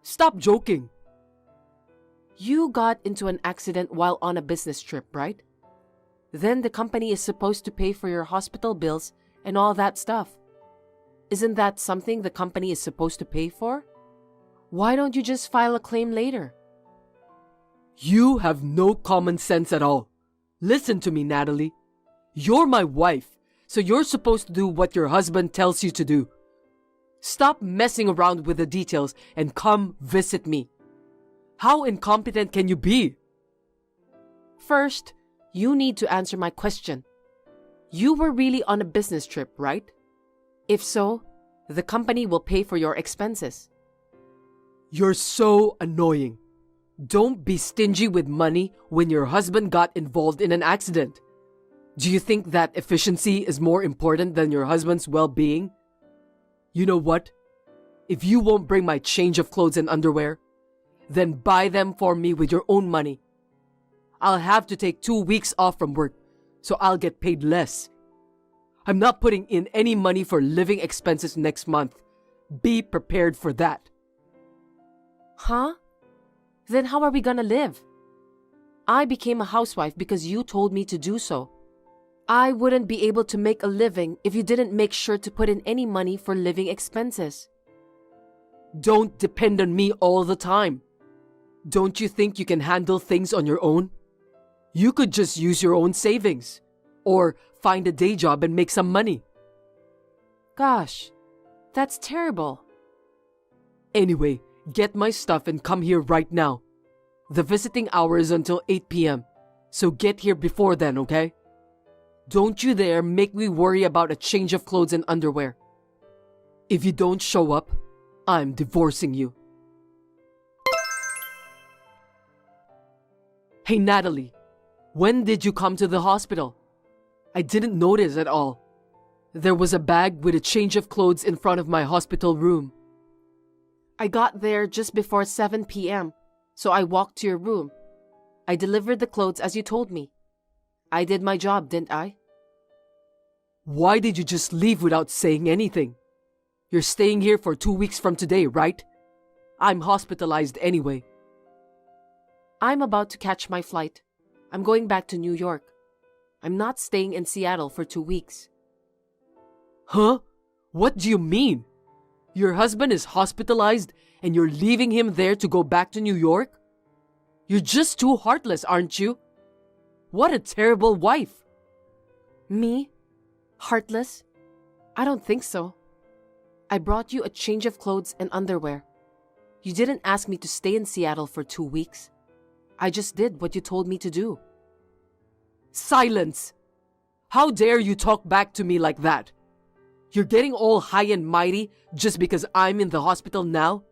Stop joking. You got into an accident while on a business trip, right? Then the company is supposed to pay for your hospital bills and all that stuff. Isn't that something the company is supposed to pay for? Why don't you just file a claim later? You have no common sense at all. Listen to me, Natalie. You're my wife, so you're supposed to do what your husband tells you to do. Stop messing around with the details and come visit me. How incompetent can you be? First, you need to answer my question. You were really on a business trip, right? If so, the company will pay for your expenses. You're so annoying. Don't be stingy with money when your husband got involved in an accident. Do you think that efficiency is more important than your husband's well-being? You know what? If you won't bring my change of clothes and underwear, then buy them for me with your own money. I'll have to take 2 weeks off from work, so I'll get paid less. I'm not putting in any money for living expenses next month. Be prepared for that. Huh? Then how are we gonna live? I became a housewife because you told me to do so. I wouldn't be able to make a living if you didn't make sure to put in any money for living expenses. Don't depend on me all the time. Don't you think you can handle things on your own? You could just use your own savings or find a day job and make some money. Gosh, that's terrible. Anyway, get my stuff and come here right now. The visiting hour is until 8 p.m., so get here before then, okay? Don't you dare make me worry about a change of clothes and underwear. If you don't show up, I'm divorcing you. Hey Natalie, when did you come to the hospital? I didn't notice at all. There was a bag with a change of clothes in front of my hospital room. I got there just before 7 p.m., so I walked to your room. I delivered the clothes as you told me. I did my job, didn't I? Why did you just leave without saying anything? You're staying here for 2 weeks from today, right? I'm hospitalized anyway. I'm about to catch my flight. I'm going back to New York. I'm not staying in Seattle for 2 weeks. Huh? What do you mean? Your husband is hospitalized and you're leaving him there to go back to New York? You're just too heartless, aren't you? What a terrible wife. Me? Heartless? I don't think so. I brought you a change of clothes and underwear. You didn't ask me to stay in Seattle for 2 weeks. I just did what you told me to do. Silence! How dare you talk back to me like that? You're getting all high and mighty just because I'm in the hospital now?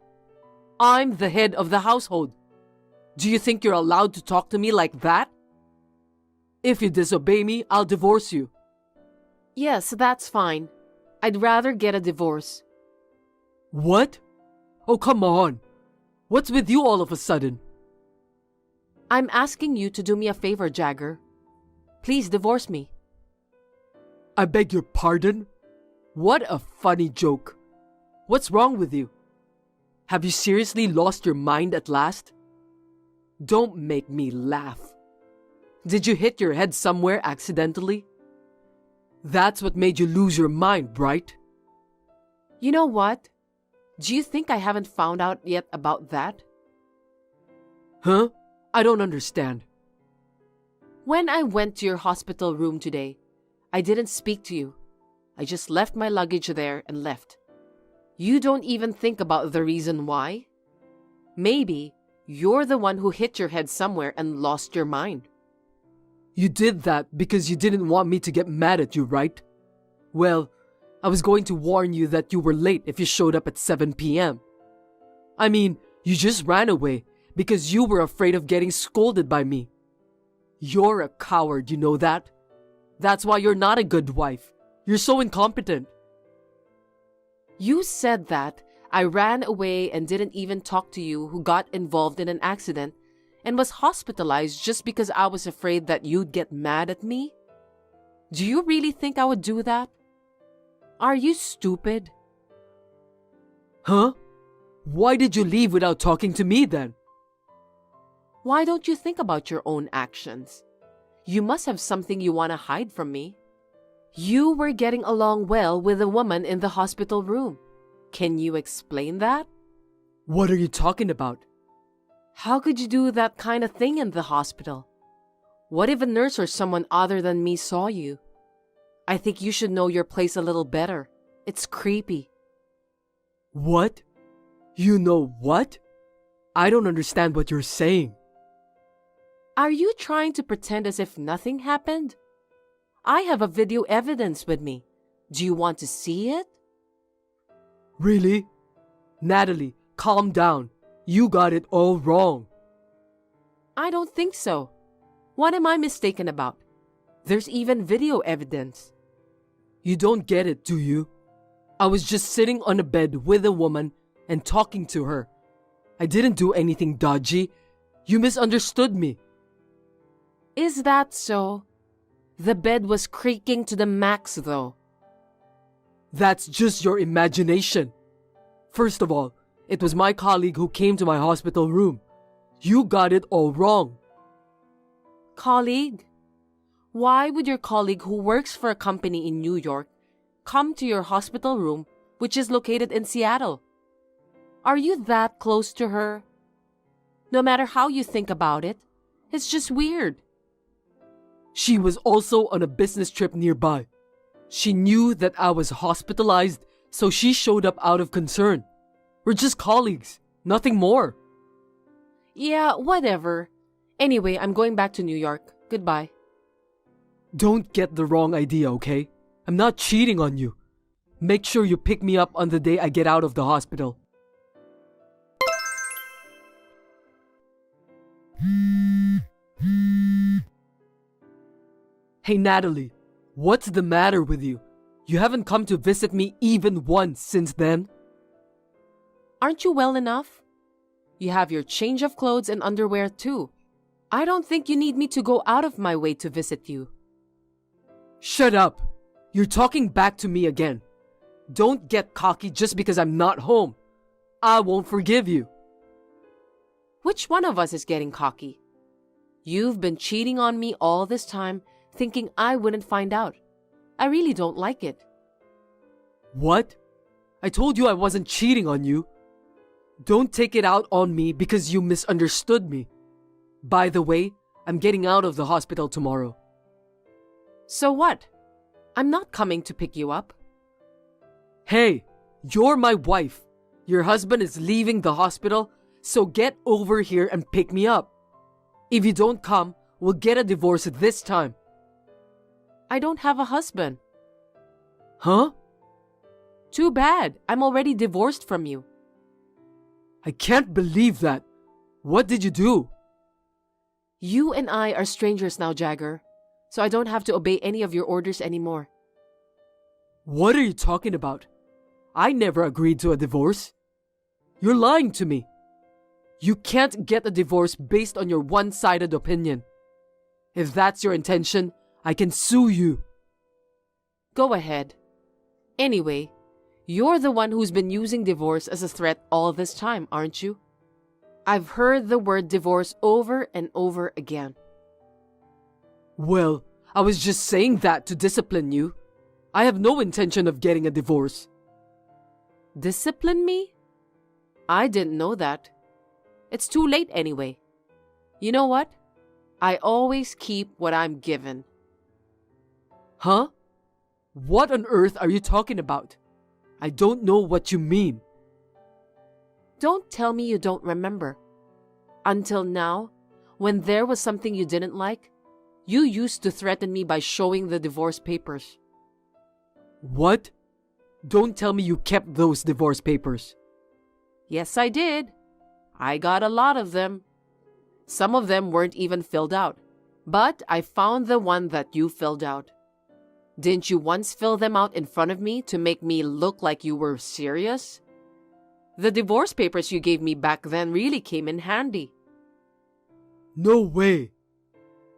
I'm the head of the household. Do you think you're allowed to talk to me like that? If you disobey me, I'll divorce you. Yes, that's fine. I'd rather get a divorce. What? Oh, come on. What's with you all of a sudden? I'm asking you to do me a favor, Jagger. Please divorce me. I beg your pardon? What a funny joke. What's wrong with you? Have you seriously lost your mind at last? Don't make me laugh. Did you hit your head somewhere accidentally? That's what made you lose your mind, right? You know what? Do you think I haven't found out yet about that? Huh? I don't understand. When I went to your hospital room today, I didn't speak to you. I just left my luggage there and left. You don't even think about the reason why? Maybe you're the one who hit your head somewhere and lost your mind. You did that because you didn't want me to get mad at you, right? Well, I was going to warn you that you were late if you showed up at 7 p.m. I mean, you just ran away because you were afraid of getting scolded by me. You're a coward, you know that? That's why you're not a good wife. You're so incompetent. You said that I ran away and didn't even talk to you who got involved in an accident and was hospitalized just because I was afraid that you'd get mad at me? Do you really think I would do that? Are you stupid? Huh? Why did you leave without talking to me then? Why don't you think about your own actions? You must have something you want to hide from me. You were getting along well with a woman in the hospital room. Can you explain that? What are you talking about? How could you do that kind of thing in the hospital? What if a nurse or someone other than me saw you? I think you should know your place a little better. It's creepy. What? You know what? I don't understand what you're saying. Are you trying to pretend as if nothing happened? I have a video evidence with me. Do you want to see it? Really? Natalie, calm down. You got it all wrong. I don't think so. What am I mistaken about? There's even video evidence. You don't get it, do you? I was just sitting on a bed with a woman and talking to her. I didn't do anything dodgy. You misunderstood me. Is that so? The bed was creaking to the max, though. That's just your imagination. First of all, it was my colleague who came to my hospital room. You got it all wrong. Colleague? Why would your colleague who works for a company in New York come to your hospital room, which is located in Seattle? Are you that close to her? No matter how you think about it, it's just weird. She was also on a business trip nearby. She knew that I was hospitalized, so she showed up out of concern. We're just colleagues, nothing more. Yeah, whatever. Anyway, I'm going back to New York. Goodbye. Don't get the wrong idea, okay? I'm not cheating on you. Make sure you pick me up on the day I get out of the hospital. Hey Natalie, what's the matter with you? You haven't come to visit me even once since then. Aren't you well enough? You have your change of clothes and underwear too. I don't think you need me to go out of my way to visit you. Shut up! You're talking back to me again. Don't get cocky just because I'm not home. I won't forgive you. Which one of us is getting cocky? You've been cheating on me all this time, thinking I wouldn't find out. I really don't like it. What? I told you I wasn't cheating on you. Don't take it out on me because you misunderstood me. By the way, I'm getting out of the hospital tomorrow. So what? I'm not coming to pick you up. Hey, you're my wife. Your husband is leaving the hospital, so get over here and pick me up. If you don't come, we'll get a divorce this time. I don't have a husband. Huh? Too bad. I'm already divorced from you. I can't believe that. What did you do? You and I are strangers now, Jagger, so I don't have to obey any of your orders anymore. What are you talking about? I never agreed to a divorce. You're lying to me. You can't get a divorce based on your one-sided opinion. If that's your intention, I can sue you. Go ahead. Anyway, you're the one who's been using divorce as a threat all this time, aren't you? I've heard the word divorce over and over again. Well, I was just saying that to discipline you. I have no intention of getting a divorce. Discipline me? I didn't know that. It's too late anyway. You know what? I always keep what I'm given. Huh? What on earth are you talking about? I don't know what you mean. Don't tell me you don't remember. Until now, when there was something you didn't like, you used to threaten me by showing the divorce papers. What? Don't tell me you kept those divorce papers. Yes, I did. I got a lot of them. Some of them weren't even filled out, but I found the one that you filled out. Didn't you once fill them out in front of me to make me look like you were serious? The divorce papers you gave me back then really came in handy. No way!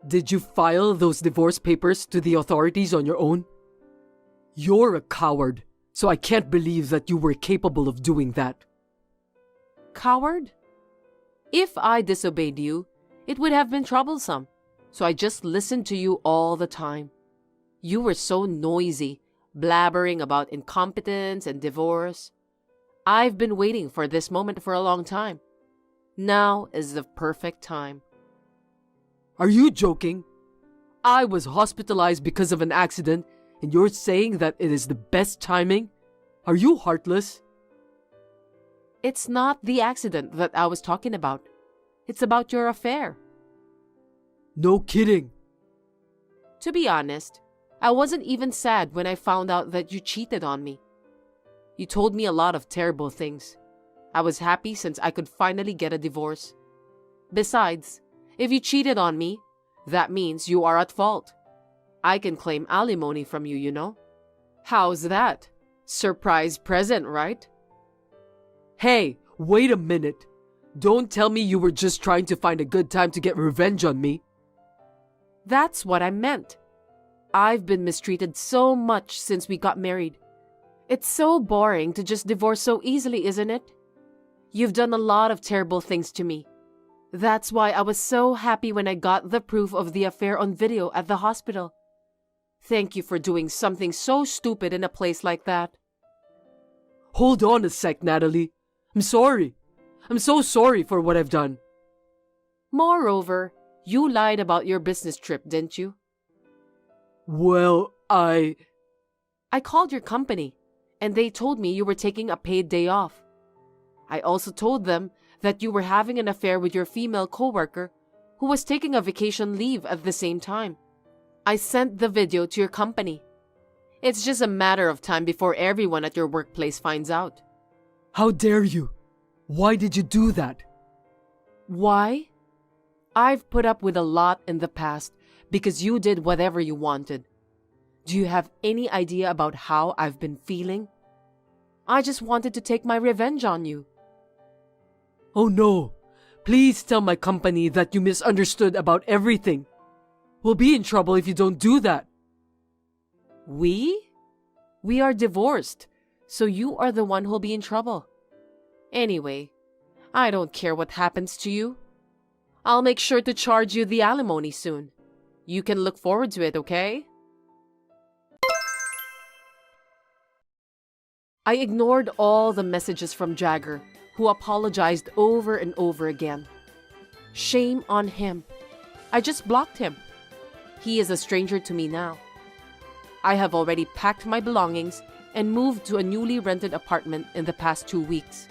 Did you file those divorce papers to the authorities on your own? You're a coward, so I can't believe that you were capable of doing that. Coward? If I disobeyed you, it would have been troublesome, so I just listened to you all the time. You were so noisy, blabbering about incompetence and divorce. I've been waiting for this moment for a long time. Now is the perfect time. Are you joking? I was hospitalized because of an accident, and you're saying that it is the best timing? Are you heartless? It's not the accident that I was talking about. It's about your affair. No kidding. To be honest, I wasn't even sad when I found out that you cheated on me. You told me a lot of terrible things. I was happy since I could finally get a divorce. Besides, if you cheated on me, that means you are at fault. I can claim alimony from you, you know. How's that? Surprise present, right? Hey, wait a minute. Don't tell me you were just trying to find a good time to get revenge on me. That's what I meant. I've been mistreated so much since we got married. It's so boring to just divorce so easily, isn't it? You've done a lot of terrible things to me. That's why I was so happy when I got the proof of the affair on video at the hospital. Thank you for doing something so stupid in a place like that. Hold on a sec, Natalie. I'm sorry. I'm so sorry for what I've done. Moreover, you lied about your business trip, didn't you? Well, I called your company, and they told me you were taking a paid day off. I also told them that you were having an affair with your female coworker who was taking a vacation leave at the same time. I sent the video to your company. It's just a matter of time before everyone at your workplace finds out. How dare you? Why did you do that? Why? I've put up with a lot in the past because you did whatever you wanted. Do you have any idea about how I've been feeling? I just wanted to take my revenge on you. Oh no! Please tell my company that you misunderstood about everything. We'll be in trouble if you don't do that. We? We are divorced, so you are the one who'll be in trouble. Anyway, I don't care what happens to you. I'll make sure to charge you the alimony soon. You can look forward to it, okay? I ignored all the messages from Jagger, who apologized over and over again. Shame on him. I just blocked him. He is a stranger to me now. I have already packed my belongings and moved to a newly rented apartment in the past 2 weeks.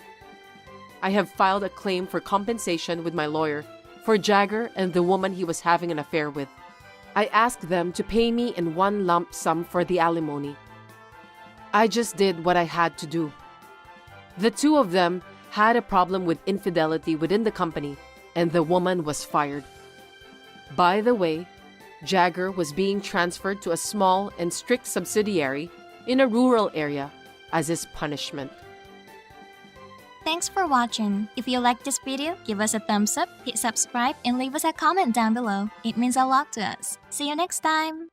I have filed a claim for compensation with my lawyer for Jagger and the woman he was having an affair with. I asked them to pay me in one lump sum for the alimony. I just did what I had to do. The two of them had a problem with infidelity within the company, and the woman was fired. By the way, Jagger was being transferred to a small and strict subsidiary in a rural area as his punishment. Thanks for watching. If you liked this video, give us a thumbs up, hit subscribe, and leave us a comment down below. It means a lot to us. See you next time!